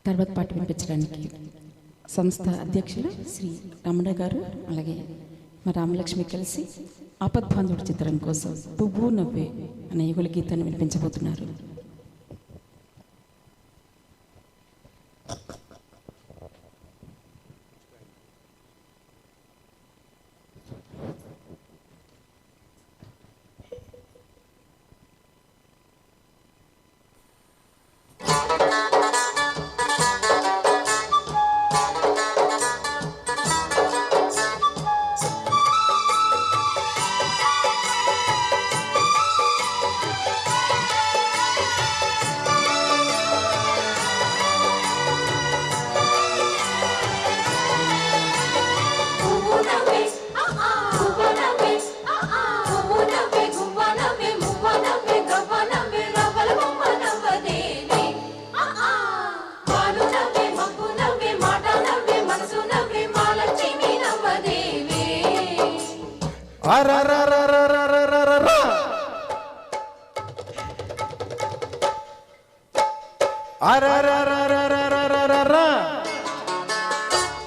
తర్వాత పాట వినిపించడానికి సంస్థ అధ్యక్షులు శ్రీ రమణ గారు అలాగే మా రామలక్ష్మి కలిసి ఆపద్బాంధవుడి చిత్రం కోసం పువ్వు నవ్వే అనే యుగల గీతాన్ని వినిపించబోతున్నారు.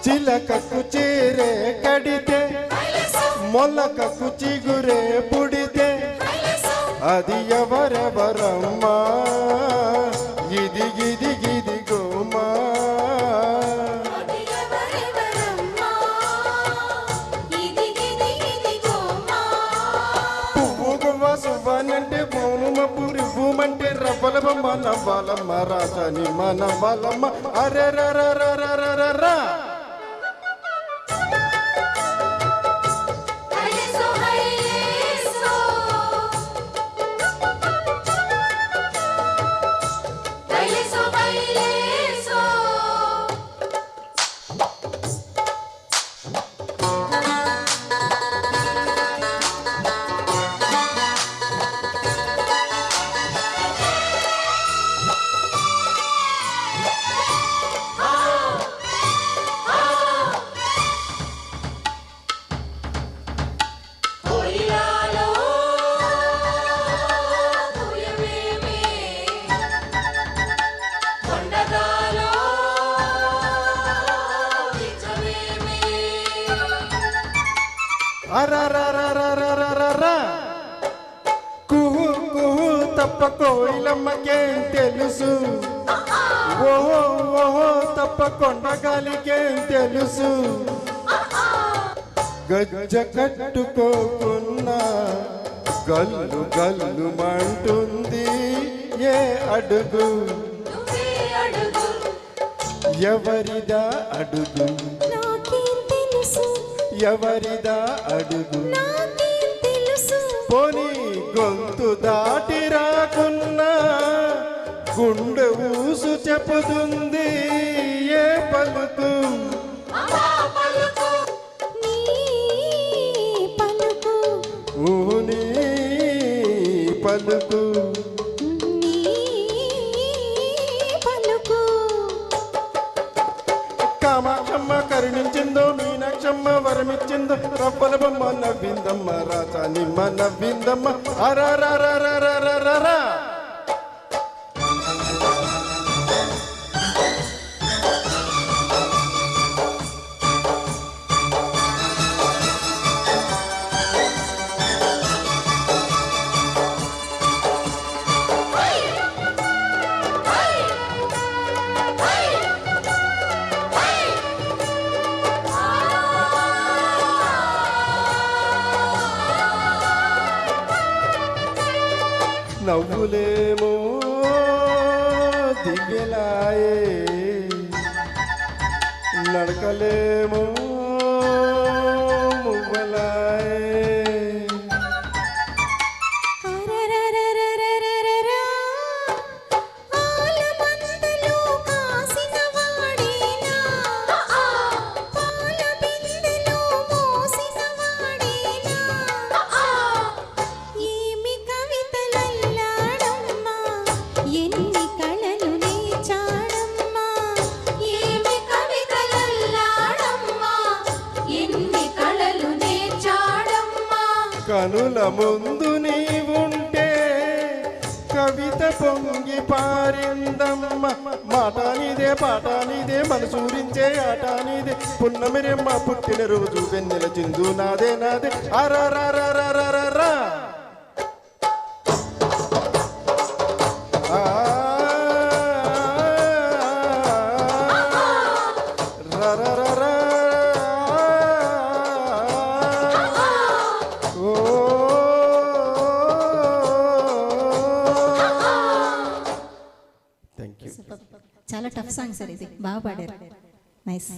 చిలకకు చీరే కడితే మొలకకు చిగురే పుడితే అది ఎవరెవరమ్మా ఇది గిది గిది గోమా పువ్వు గువ్వ సువ్వనంటే మౌనమ పురి భూమంటే రవ్వల బొమ్మ నవ్వాలమ్మ రాజని మన నవ్వాలమ్మ అరే రా కుహు కుహు తప్ప కోయిలమ్మకేం తెలుసు ఓహో ఓహో తప్ప కొండగాలికేం తెలుసు గజ్జ కట్టుకోకున్నా గల్లు గల్లు మంటుంది ఏ అడుగు ఎవరిదా అడుగు ఎవరిదా అడుగు పోనీ గొంతు దాటి రాకున్నా గుండె ఊసు చెప్పుతుంది ఏ పలుకు ఊని పలుకు కామాక్షమ్మ కరుణించిందో మీనాక్షమ్మ వరమిచ్చిందో రవ్వల బొమ్మ నవ్విందమ్మ రాజా నిమ్మ నవ్విందమ్మ అరారారారారారా నవ్వులేమో దివ్యలాయే నడకలేమో మువ్వలాయే కనుల ముందు నీవుంటే కవిత పొంగి పారిందమ్మ మాట నీదే పాట నీదే మనసూరించే ఆట నీదే పున్నమిరెమ్మ పుట్టిన రోజు వెన్నెల చిందు నాదే నాదే అరరరరరరరా చాలా టఫ్ సాంగ్ సార్ ఇది బాగా పాడారు నైస్